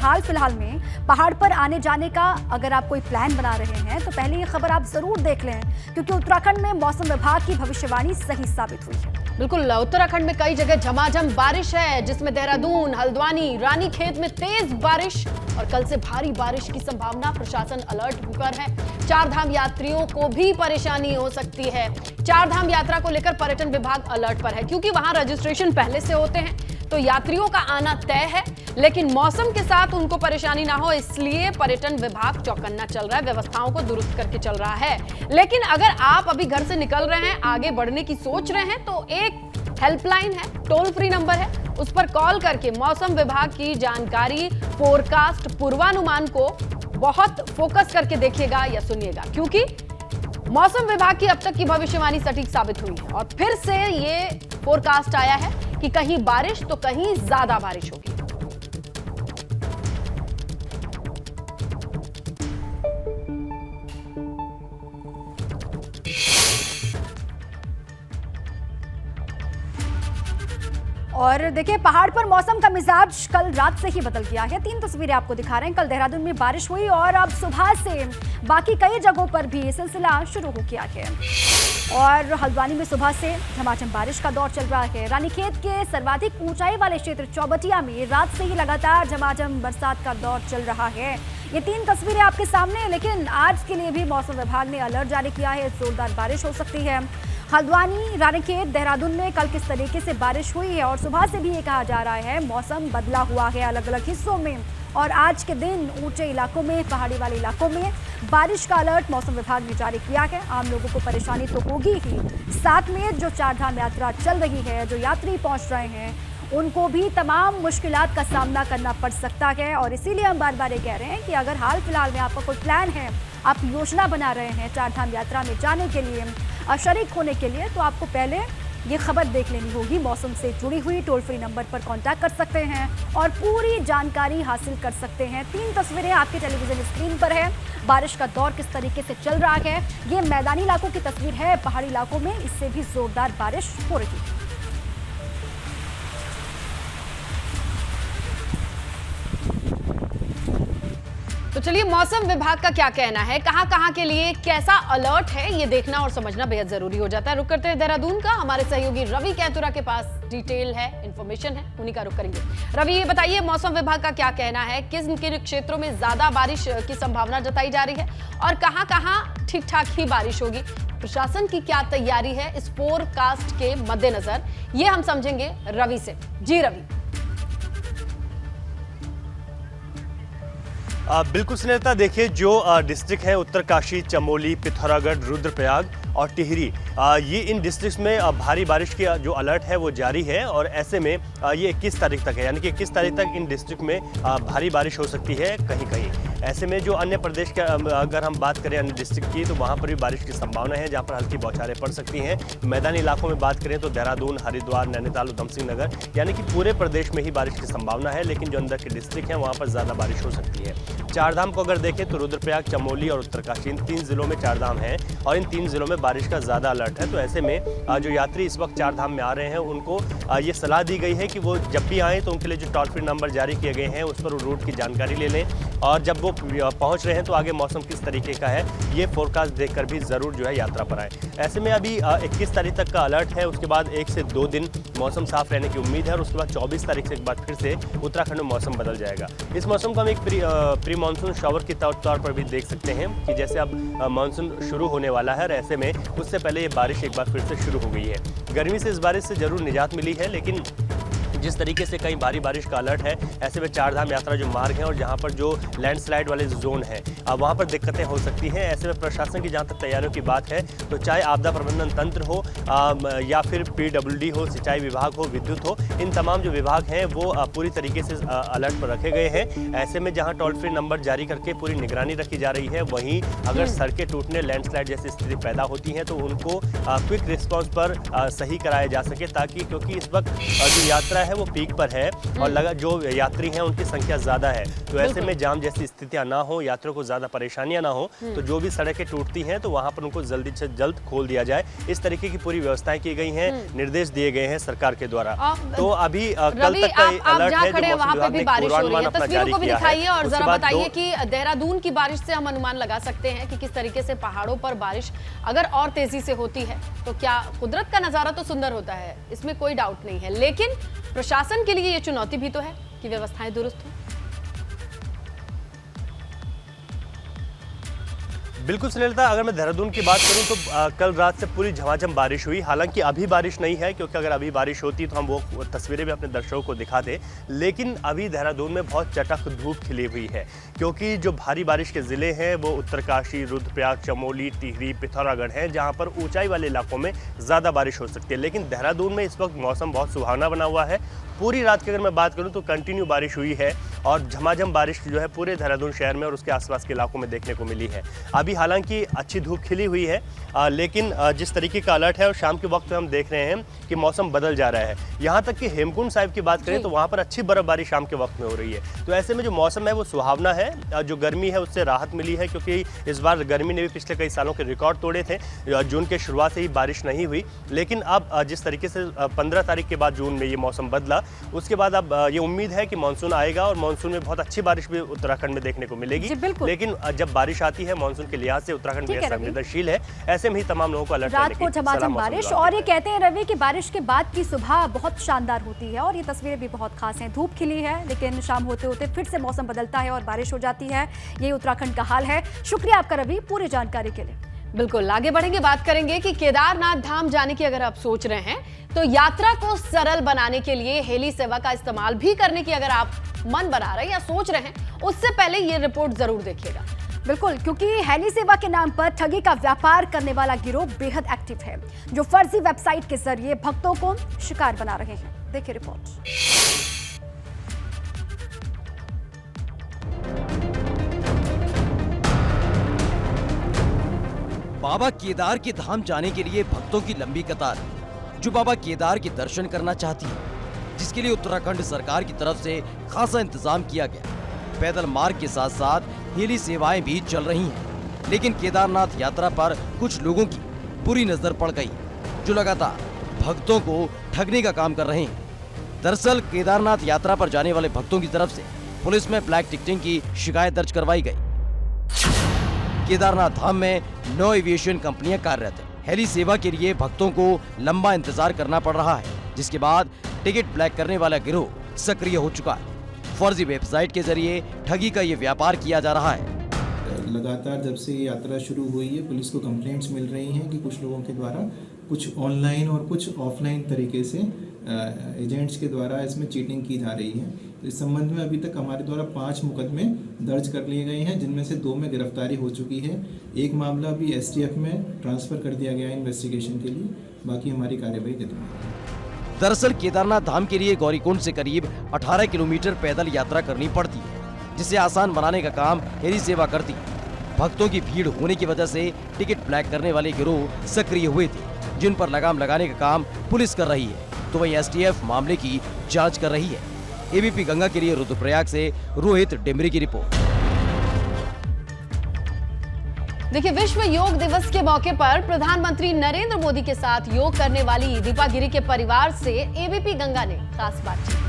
हाल फिलहाल में पहाड़ पर आने जाने का अगर आप कोई प्लान बना रहे हैं तो पहले ये खबर आप जरूर देख लें, क्योंकि उत्तराखंड में मौसम विभाग की भविष्यवाणी सही साबित हुई है। बिल्कुल, उत्तराखंड में कई जगह झमाझम बारिश है, जिसमें देहरादून, हल्द्वानी, रानीखेत में तेज बारिश और कल से भारी बारिश की संभावना। प्रशासन अलर्ट होकर है। चारधाम यात्रियों को भी परेशानी हो सकती है। चारधाम यात्रा को लेकर पर्यटन विभाग अलर्ट पर है, क्योंकि वहां रजिस्ट्रेशन पहले से होते हैं तो यात्रियों का आना तय है, लेकिन मौसम के साथ उनको परेशानी ना हो इसलिए पर्यटन विभाग चौकन्ना चल रहा है, व्यवस्थाओं को दुरुस्त करके चल रहा है। लेकिन अगर आप अभी घर से निकल रहे हैं, आगे बढ़ने की सोच रहे हैं, तो एक हेल्पलाइन है, टोल फ्री नंबर है, उस पर कॉल करके मौसम विभाग की जानकारी, फोरकास्ट, पूर्वानुमान को बहुत फोकस करके देखिएगा या सुनिएगा, क्योंकि मौसम विभाग की अब तक की भविष्यवाणी सटीक साबित हुई है और फिर से ये फोरकास्ट आया है कि कहीं बारिश तो कहीं ज्यादा बारिश होगी। और देखिए, पहाड़ पर मौसम का मिजाज कल रात से ही बदल गया है। 3 तस्वीरें आपको दिखा रहे हैं। कल देहरादून में बारिश हुई और अब सुबह से बाकी कई जगहों पर भी सिलसिला शुरू हो गया है और हल्द्वानी में सुबह से झमाझम बारिश का दौर चल रहा है। रानीखेत के सर्वाधिक ऊंचाई वाले क्षेत्र चौबटिया में रात से ही लगातार झमाझम बरसात का दौर चल रहा है। ये 3 तस्वीरें आपके सामने हैं, लेकिन आज के लिए भी मौसम विभाग ने अलर्ट जारी किया है। जोरदार बारिश हो सकती है। हल्द्वानी, रानीखेत, देहरादून में कल किस तरीके से बारिश हुई है और सुबह से भी ये कहा जा रहा है मौसम बदला हुआ है अलग अलग हिस्सों में, और आज के दिन ऊंचे इलाकों में, पहाड़ी वाले इलाकों में बारिश का अलर्ट मौसम विभाग ने जारी किया है। आम लोगों को परेशानी तो होगी ही, साथ में जो चारधाम यात्रा चल रही है, जो यात्री पहुंच रहे हैं, उनको भी तमाम मुश्किलात का सामना करना पड़ सकता है। और इसीलिए हम बार बार ये कह रहे हैं कि अगर हाल फिलहाल में आपका कोई प्लान है, आप योजना बना रहे हैं चारधाम यात्रा में जाने के लिए, शरीक होने के लिए, तो आपको पहले ये खबर देख लेनी होगी। मौसम से जुड़ी हुई टोल फ्री नंबर पर कांटेक्ट कर सकते हैं और पूरी जानकारी हासिल कर सकते हैं। 3 तस्वीरें आपके टेलीविजन स्क्रीन पर है। बारिश का दौर किस तरीके से चल रहा है, ये मैदानी इलाकों की तस्वीर है। पहाड़ी इलाकों में इससे भी जोरदार बारिश हो रही है। तो चलिए, मौसम विभाग का क्या कहना है, कहां के लिए कैसा अलर्ट है, ये देखना और समझना बेहद जरूरी हो जाता है। रुक करते हैं देहरादून का। हमारे सहयोगी रवि कैतुरा के पास डिटेल है, इंफॉर्मेशन है, उन्हीं का रुख करेंगे। रवि, ये बताइए मौसम विभाग का क्या कहना है, किन किन क्षेत्रों में ज्यादा बारिश की संभावना जताई जा रही है और कहां ठीक ठाक ही बारिश होगी, प्रशासन की क्या तैयारी है इस फोरकास्ट के मद्देनजर, ये हम समझेंगे रवि से। जी रवि। बिल्कुल स्नेहिता, देखिए जो डिस्ट्रिक्ट है उत्तरकाशी, चमोली, पिथौरागढ़, रुद्रप्रयाग और टिहरी, ये इन डिस्ट्रिक्ट्स में भारी बारिश की जो अलर्ट है वो जारी है और ऐसे में ये 21 तारीख तक है, यानी कि 21 तारीख तक इन डिस्ट्रिक्ट में भारी बारिश हो सकती है कहीं कहीं। ऐसे में जो अन्य प्रदेश के अगर हम बात करें अन्य डिस्ट्रिक्ट की, तो वहाँ पर भी बारिश की संभावना है, जहाँ पर हल्की बौछारें पड़ सकती हैं। मैदानी इलाकों में बात करें तो देहरादून, हरिद्वार, नैनीताल, उधम सिंह नगर, यानी कि पूरे प्रदेश में ही बारिश की संभावना है, लेकिन जो अंदर के डिस्ट्रिक्ट हैं वहाँ पर ज़्यादा बारिश हो सकती है। चारधाम को अगर देखें तो रुद्रप्रयाग, चमोली और उत्तरकाशी, इन 3 जिलों में चारधाम है और इन 3 जिलों में बारिश का ज़्यादा अलर्ट है। तो ऐसे में जो यात्री इस वक्त चारधाम में आ रहे हैं उनको ये सलाह दी गई है कि वो जब भी आएँ तो उनके लिए जो टोल फ्री नंबर जारी किए गए हैं उस पर रूट की जानकारी ले लें और जब वो पहुंच रहे हैं तो आगे मौसम किस तरीके का है ये फोरकास्ट देखकर भी ज़रूर जो है यात्रा पर आए। ऐसे में अभी 21 तारीख तक का अलर्ट है, उसके बाद 1 से 2 दिन मौसम साफ रहने की उम्मीद है और उसके बाद 24 तारीख से एक बार फिर से उत्तराखंड में मौसम बदल जाएगा। इस मौसम को हम एक प्री मानसून शावर के तौर पर भी देख सकते हैं कि जैसे अब मानसून शुरू होने वाला है और ऐसे में उससे पहले ये बारिश एक बार फिर से शुरू हो गई है। गर्मी से इस बारिश से जरूर निजात मिली है, लेकिन जिस तरीके से कहीं भारी बारिश का अलर्ट है, ऐसे में चारधाम यात्रा जो मार्ग है और जहां पर जो लैंडस्लाइड वाले जोन है वहां पर दिक्कतें हो सकती हैं। ऐसे में प्रशासन की जहां तक तैयारियों की बात है तो चाहे आपदा प्रबंधन तंत्र हो या फिर PWD हो, सिंचाई विभाग हो, विद्युत हो, इन तमाम जो विभाग हैं वो पूरी तरीके से अलर्ट पर रखे गए हैं। ऐसे में जहाँ टोल फ्री नंबर जारी करके पूरी निगरानी रखी जा रही है, वहीं अगर सड़कें टूटने, लैंडस्लाइड जैसी स्थिति पैदा होती हैं तो उनको क्विक रिस्पॉन्स पर सही कराया जा सके, ताकि क्योंकि इस वक्त जो यात्रा है वो पीक पर है और लगा जो यात्री हैं उनकी संख्या ज़्यादा है, तो ऐसे में जाम जैसी स्थितियाँ ना हो, यात्रियों को ज़्यादा परेशानियाँ ना हो, तो जो भी सड़कें टूटती हैं तो वहाँ पर उनको जल्दी से जल्द खोल दिया जाए। इस तरीके की पूरी व्यवस्थाएं की गई हैं, निर्देश दिए गए हैं सरकार के द्वारा। तो अभी कल तक का अलर्ट है जो मौसम विभाग ने पूर्वानुमान अपना जारी किया है। और जरा बताइए कि देहरादून की बारिश से हम अनुमान लगा सकते हैं कि किस तरीके से पहाड़ों पर बारिश अगर और तेजी से होती है तो क्या कुदरत का नजारा तो सुंदर होता है, इसमें कोई डाउट नहीं है, लेकिन प्रशासन के लिए ये चुनौती भी तो है कि व्यवस्थाएं दुरुस्त हो। बिल्कुल सुनीलता, अगर मैं देहरादून की बात करूं तो कल रात से पूरी झमाझम बारिश हुई। हालांकि अभी बारिश नहीं है, क्योंकि अगर अभी बारिश होती तो हम वो तस्वीरें भी अपने दर्शकों को दिखाते, लेकिन अभी देहरादून में बहुत चटक धूप खिली हुई है, क्योंकि जो भारी बारिश के ज़िले हैं वो उत्तरकाशी, रुद्रप्रयाग, चमोली, टिहरी, पिथौरागढ़ हैं, जहाँ पर ऊंचाई वाले इलाकों में ज़्यादा बारिश हो सकती है। लेकिन देहरादून में इस वक्त मौसम बहुत सुहावना बना हुआ है। पूरी रात की अगर मैं बात करूं तो कंटिन्यू बारिश हुई है और झमाझम बारिश जो है पूरे देहरादून शहर में और उसके आसपास के इलाकों में देखने को मिली है। अभी हालांकि अच्छी धूप खिली हुई है, लेकिन जिस तरीके का अलर्ट है और शाम के वक्त में हम देख रहे हैं कि मौसम बदल जा रहा है। यहाँ तक कि हेमकुंड साहिब की बात करें तो वहाँ पर अच्छी बर्फबारी शाम के वक्त में हो रही है। तो ऐसे में जो मौसम है वो सुहावना है, जो गर्मी है उससे राहत मिली है, क्योंकि इस बार गर्मी ने भी पिछले कई सालों के रिकॉर्ड तोड़े थे। जून के शुरुआत से ही बारिश नहीं हुई, लेकिन अब जिस तरीके से 15 तारीख के बाद जून में ये मौसम बदला, उसके बाद अब ये उम्मीद है कि मानसून आएगा और मानसून में बहुत अच्छी बारिश भी उत्तराखंड में देखने को मिलेगी। लेकिन जब बारिश आती है मानसून के लिहाज से उत्तराखंड बेहद संवेदनशील है। ऐसे में ही तमाम लोगों को अलर्ट रात को झमाझम बारिश, और ये कहते हैं रवि कि बारिश के बाद की सुबह बहुत शानदार होती है और ये तस्वीरें भी बहुत खास हैं। धूप खिली है, लेकिन शाम होते होते फिर से मौसम बदलता है और बारिश हो जाती है। ये उत्तराखंड का हाल है। शुक्रिया आपका रवि पूरी जानकारी के लिए। बिल्कुल, आगे बढ़ेंगे, बात करेंगे कि केदारनाथ धाम जाने की अगर आप सोच रहे हैं तो यात्रा को सरल बनाने के लिए हेली सेवा का इस्तेमाल भी करने की अगर आप मन बना रहे हैं या सोच रहे हैं, उससे पहले ये रिपोर्ट जरूर देखिएगा। बिल्कुल, क्योंकि हेली सेवा के नाम पर ठगी का व्यापार करने वाला गिरोह बेहद एक्टिव है, जो फर्जी वेबसाइट के जरिए भक्तों को शिकार बना रहे हैं। देखिए रिपोर्ट। बाबा केदार के धाम जाने के लिए भक्तों की लंबी कतार जो बाबा केदार के दर्शन करना चाहती है, जिसके लिए उत्तराखंड सरकार की तरफ से खासा इंतजाम किया गया। पैदल मार्ग के साथ साथ हेली सेवाएं भी चल रही हैं, लेकिन केदारनाथ यात्रा पर कुछ लोगों की बुरी नजर पड़ गई, जो लगातार भक्तों को ठगने का काम कर रहे हैं। दरअसल केदारनाथ यात्रा पर जाने वाले भक्तों की तरफ से पुलिस में ब्लैक टिकटिंग की शिकायत दर्ज करवाई गई। केदारनाथ धाम में 9 एविएशन कंपनियां कार्यरत हैं। हेली सेवा के लिए भक्तों को लंबा इंतजार करना पड़ रहा है, जिसके बाद टिकट ब्लैक करने वाला गिरोह सक्रिय हो चुका है। फर्जी वेबसाइट के जरिए ठगी का ये व्यापार किया जा रहा है। लगातार जब से ये यात्रा शुरू हुई है, पुलिस को कंप्लेंट्स मिल रही हैं कि कुछ लोगों के द्वारा कुछ ऑनलाइन और कुछ ऑफलाइन तरीके से एजेंट्स के द्वारा इसमें चीटिंग की जा रही है। तो इस संबंध में अभी तक हमारे द्वारा 5 मुकदमे दर्ज कर लिए गए हैं, जिनमें से 2 में गिरफ्तारी हो चुकी है। एक मामला अभी STF में ट्रांसफ़र कर दिया गया है इन्वेस्टिगेशन के लिए, बाकी हमारी कार्यवाही जारी है। दरअसल केदारनाथ धाम के लिए गौरीकुंड से करीब 18 किलोमीटर पैदल यात्रा करनी पड़ती है, जिसे आसान बनाने का काम हेली सेवा करती है। भक्तों की भीड़ होने की वजह से टिकट ब्लैक करने वाले गिरोह सक्रिय हुए थे, जिन पर लगाम लगाने का काम पुलिस कर रही है, तो वही STF मामले की जांच कर रही है। ABP गंगा के लिए रुद्रप्रयाग से रोहित डिमरी की रिपोर्ट। देखिए, विश्व योग दिवस के मौके पर प्रधानमंत्री नरेंद्र मोदी के साथ योग करने वाली दीपा गिरी के परिवार से ABP गंगा ने खास बातचीत की।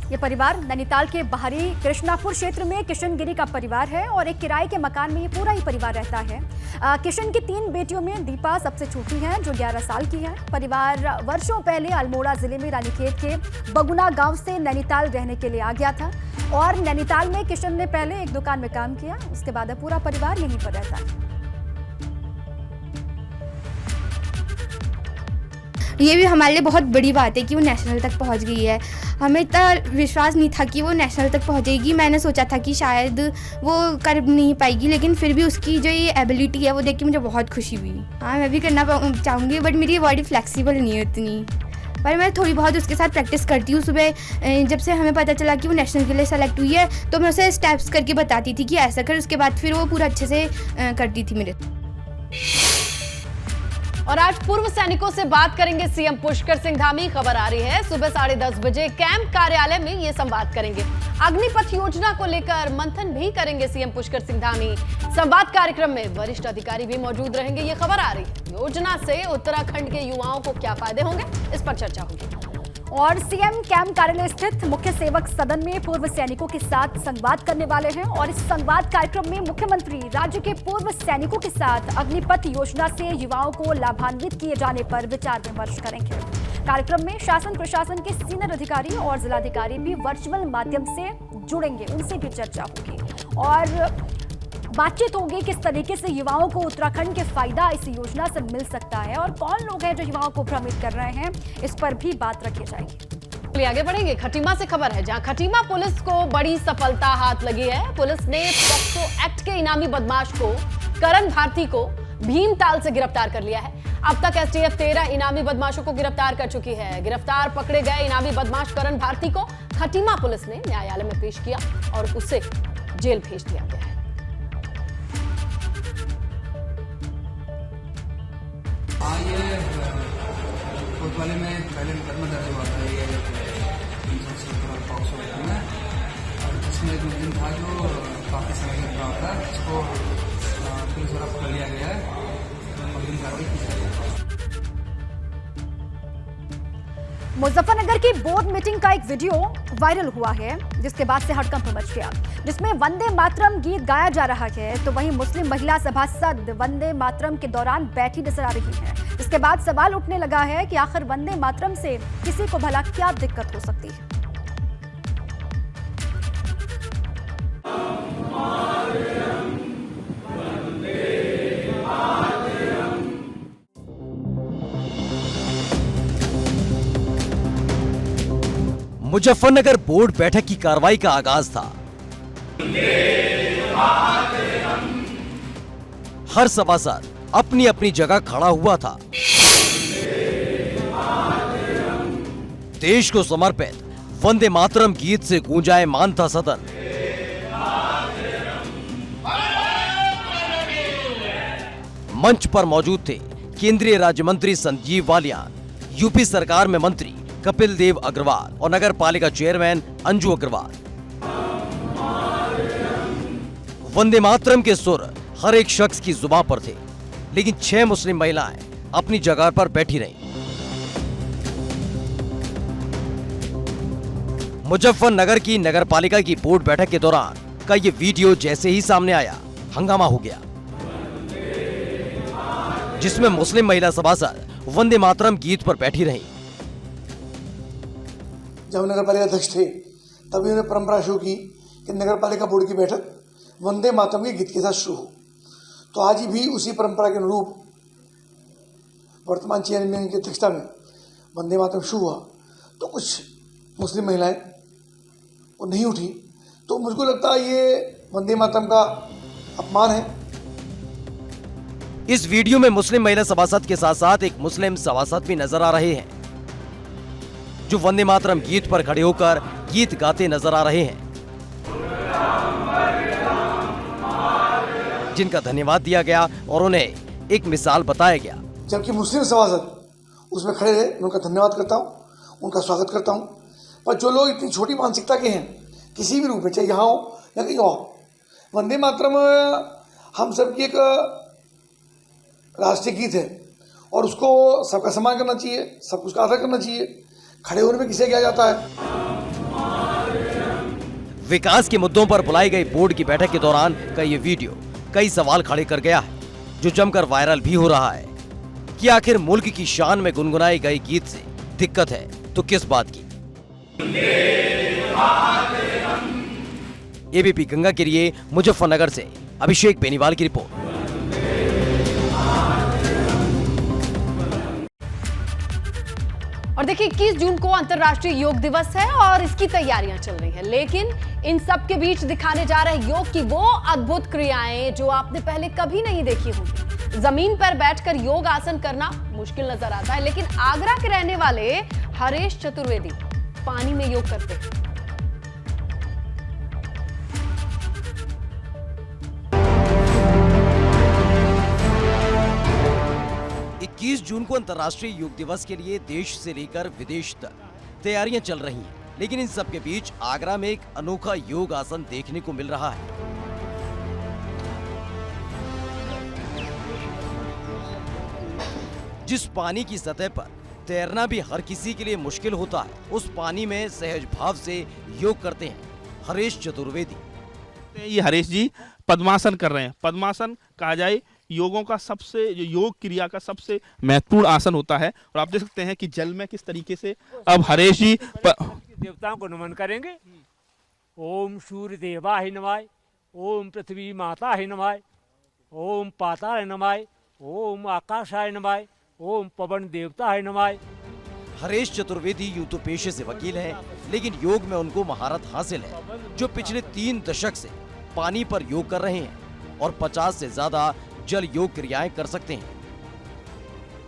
ये परिवार नैनीताल के बाहरी कृष्णापुर क्षेत्र में किशन गिरी का परिवार है और एक किराए के मकान में ये पूरा ही परिवार रहता है। किशन की 3 बेटियों में दीपा सबसे छोटी है, जो 11 साल की है। परिवार वर्षों पहले अल्मोड़ा जिले में रानीखेत के बगुना गांव से नैनीताल रहने के लिए आ गया था और नैनीताल में किशन ने पहले एक दुकान में काम किया, उसके बाद अब पूरा परिवार यहीं पर रहता है। ये भी हमारे लिए बहुत बड़ी बात है कि वो नेशनल तक पहुंच गई है। हमें इतना विश्वास नहीं था कि वो नेशनल तक पहुंचेगी। मैंने सोचा था कि शायद वो कर नहीं पाएगी, लेकिन फिर भी उसकी जो ये एबिलिटी है वो देख के मुझे बहुत खुशी हुई। हाँ, मैं भी करना चाहूँगी, बट मेरी बॉडी फ्लेक्सिबल नहीं है इतनी, पर मैं थोड़ी बहुत उसके साथ प्रैक्टिस करती हूँ। सुबह जब से हमें पता चला कि वो नेशनल के लिए सेलेक्ट हुई है, तो मैं उसे स्टेप्स करके बताती थी कि ऐसा कर, उसके बाद फिर वो पूरा अच्छे से करती थी मेरे। और आज पूर्व सैनिकों से बात करेंगे सीएम पुष्कर सिंह धामी। खबर आ रही है सुबह 10:30 बजे कैंप कार्यालय में ये संवाद करेंगे। अग्निपथ योजना को लेकर मंथन भी करेंगे सीएम पुष्कर सिंह धामी। संवाद कार्यक्रम में वरिष्ठ अधिकारी भी मौजूद रहेंगे। ये खबर आ रही है योजना से उत्तराखंड के युवाओं को क्या फायदे होंगे, इस पर चर्चा होगी। और सीएम कैंप कार्यालय स्थित मुख्य सेवक सदन में पूर्व सैनिकों के साथ संवाद करने वाले हैं और इस संवाद कार्यक्रम में मुख्यमंत्री राज्य के पूर्व सैनिकों के साथ अग्निपथ योजना से युवाओं को लाभान्वित किए जाने पर विचार विमर्श करेंगे। कार्यक्रम में शासन प्रशासन के सीनियर अधिकारी और जिलाधिकारी भी वर्चुअल माध्यम से जुड़ेंगे, उनसे भी चर्चा होगी और बातचीत होगी किस तरीके से युवाओं को उत्तराखंड के फायदा इस योजना से मिल सकता है और कौन लोग हैं जो युवाओं को भ्रमित कर रहे हैं, इस पर भी बात रखी जाएगी। आगे बढ़ेंगे। खटीमा से खबर है जहां खटीमा पुलिस को बड़ी सफलता हाथ लगी है। पुलिस ने पॉक्सो एक्ट के इनामी बदमाश को करण भारती को भीमताल से गिरफ्तार कर लिया है। अब तक एसटीएफ 13 इनामी बदमाशों को गिरफ्तार कर चुकी है। गिरफ्तार पकड़े गए इनामी बदमाश करण भारती को खटीमा पुलिस ने न्यायालय में पेश किया और उसे जेल भेज दिया गया है। ये कोतवाली में पहले मुकदमा दर्ज हुआ था ये पॉक्सो एक्ट में, और इसमें एक मुलजिम था जो काफ़ी समय से खड़ा था, इसको पुलिस द्वारा पकड़ लिया गया है, मुलजिम कार्रवाई की जाएगी। मुजफ्फरनगर की बोर्ड मीटिंग का एक वीडियो वायरल हुआ है जिसके बाद से हड़कंप मच गया, जिसमें वंदे मातरम गीत गाया जा रहा है तो वहीं मुस्लिम महिला सभासद वंदे मातरम के दौरान बैठी नजर आ रही है। इसके बाद सवाल उठने लगा है कि आखिर वंदे मातरम से किसी को भला क्या दिक्कत हो सकती है। मुजफ्फरनगर बोर्ड बैठक की कार्रवाई का आगाज था। हर सभासद अपनी अपनी जगह खड़ा हुआ था। देश को समर्पित वंदे मातरम गीत से गूंजायमान था सदन। मंच पर मौजूद थे केंद्रीय राज्य मंत्री संजीव बालियान, यूपी सरकार में मंत्री कपिल देव अग्रवाल और नगर पालिका चेयरमैन अंजू अग्रवाल। वंदे मातरम के सुर हर एक शख्स की जुबान पर थे, लेकिन 6 मुस्लिम महिलाएं अपनी जगह पर बैठी रहीं। मुजफ्फरनगर की नगर पालिका की बोर्ड बैठक के दौरान का ये वीडियो जैसे ही सामने आया, हंगामा हो गया, जिसमें मुस्लिम महिला सभासद वंदे मातरम गीत पर बैठी रहीं। जब नगर पालिका अध्यक्ष थे तभी उन्होंने परंपरा शुरू की कि नगर पालिका बोर्ड की बैठक वंदे मातरम के गीत के साथ शुरू हो। तो आज भी उसी परंपरा के अनुरूप वर्तमान चेयरमैन की अध्यक्षता में वंदे मातरम शुरू हुआ, तो कुछ मुस्लिम महिलाएं वो नहीं उठी, तो मुझको लगता है ये वंदे मातरम का अपमान है। इस वीडियो में मुस्लिम महिला सभासद के साथ साथ एक मुस्लिम सभासद भी नजर आ रहे हैं, जो वंदे मातरम गीत पर खड़े होकर गीत गाते नजर आ रहे हैं, जिनका धन्यवाद दिया गया और उन्हें एक मिसाल बताया गया। जबकि मुस्लिम सभासद उसमें खड़े रहे, उनका धन्यवाद करता हूँ, उनका स्वागत करता हूँ। पर जो लोग इतनी छोटी मानसिकता के हैं, किसी भी रूप में, चाहे यहाँ हो या कहीं और, वंदे मातरम हम सबकी एक राष्ट्रीय गीत है और उसको सबका सम्मान करना चाहिए, सब कुछ का आदर करना चाहिए। खड़े होने में किसे किया जाता है। विकास के मुद्दों पर बुलाई गई बोर्ड की बैठक के दौरान का ये वीडियो कई सवाल खड़े कर गया है, जो जमकर वायरल भी हो रहा है कि आखिर मुल्क की शान में गुनगुनाई गई गीत से दिक्कत है तो किस बात की। एबीपी गंगा के लिए मुजफ्फरनगर से अभिषेक बेनीवाल की रिपोर्ट। और देखिए 21 जून को अंतर्राष्ट्रीय योग दिवस है और इसकी तैयारियां चल रही हैं, लेकिन इन सब के बीच दिखाने जा रहे योग की वो अद्भुत क्रियाएं जो आपने पहले कभी नहीं देखी होंगी। जमीन पर बैठकर योग आसन करना मुश्किल नजर आता है, लेकिन आगरा के रहने वाले हरेश चतुर्वेदी पानी में योग करते हैं। 21 21 जून को अंतर्राष्ट्रीय योग दिवस के लिए देश से लेकर विदेश तक तैयारियां चल रही हैं, लेकिन इन सब के बीच आगरा में एक अनोखा योग आसन देखने को मिल रहा है। जिस पानी की सतह पर तैरना भी हर किसी के लिए मुश्किल होता है, उस पानी में सहज भाव से योग करते हैं हरेश चतुर्वेदी। ये हरेश जी पद्मासन कर रहे हैं। पद्मासन कहा जाए योगों का सबसे जो योग क्रिया का सबसे महत्वपूर्ण आसन होता है, और आप देख सकते हैं कि जल में किस तरीके से अब हरेश जी देवताओं को नमन करेंगे। ओम सूर्य देवाय नमः, ओम पृथ्वी माताय नमः, ओम पाताय नमः, ओम आकाशाय नमः, ओम पवन देवताय नमः। हरेश चतुर्वेदी यूं तो पेशे से वकील हैं, लेकिन योग में उनको महारत हासिल है, जो पिछले 3 दशक से पानी पर योग कर रहे हैं और 50 से ज्यादा जल योग क्रियाएं कर सकते हैं।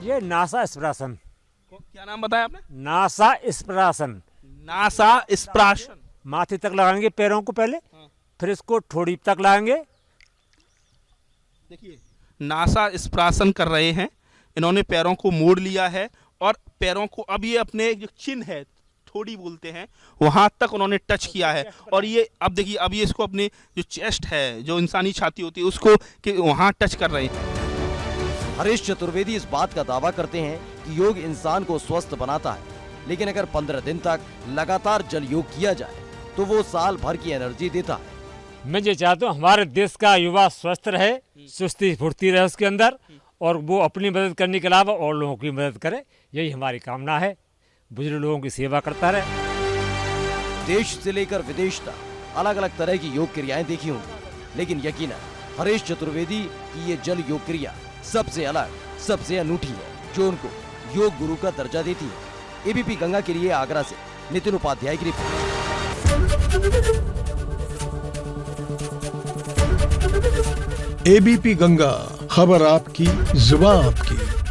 ये नासा स्प्रासन। क्या नाम बताया आपने? नासा स्प्रासन। नासा स्प्राशन। माथे तक लगाएंगे पैरों को पहले, फिर इसको ठोड़ी तक लाएंगे। देखिए नासा स्प्रासन कर रहे हैं, इन्होंने पैरों को मोड़ लिया है और पैरों को अब ये अपने जो चिन्ह है, थोड़ी बोलते हैं, वहां तक उन्होंने टच किया है। और ये अब देखिए, अब ये इसको अपनी जो चेस्ट है, जो इंसानी छाती होती है, उसको वहां टच कर रहे हैं। हरेश चतुर्वेदी इस बात का दावा करते हैं कि योग इंसान को स्वस्थ बनाता है, लेकिन अगर 15 दिन तक लगातार जल योग किया जाए तो वो साल भर की एनर्जी देता है। मैं ये चाहता हूँ हमारे देश का युवा स्वस्थ रहे, सुस्ती फुर्ती रहे उसके अंदर, और वो अपनी मदद करने के अलावा और लोगों की मदद करे, यही हमारी कामना है। बुजुर्ग लोगों की सेवा करता रहे। देश से लेकर विदेश तक अलग अलग तरह की योग क्रियाएं देखी होंगी, लेकिन यकीनन हरेश चतुर्वेदी की ये जल योग क्रिया सबसे अलग, सबसे अनूठी है, जो उनको योग गुरु का दर्जा देती है। एबीपी गंगा के लिए आगरा से नितिन उपाध्याय की रिपोर्ट। एबीपी गंगा, खबर आपकी, जुबान आपकी।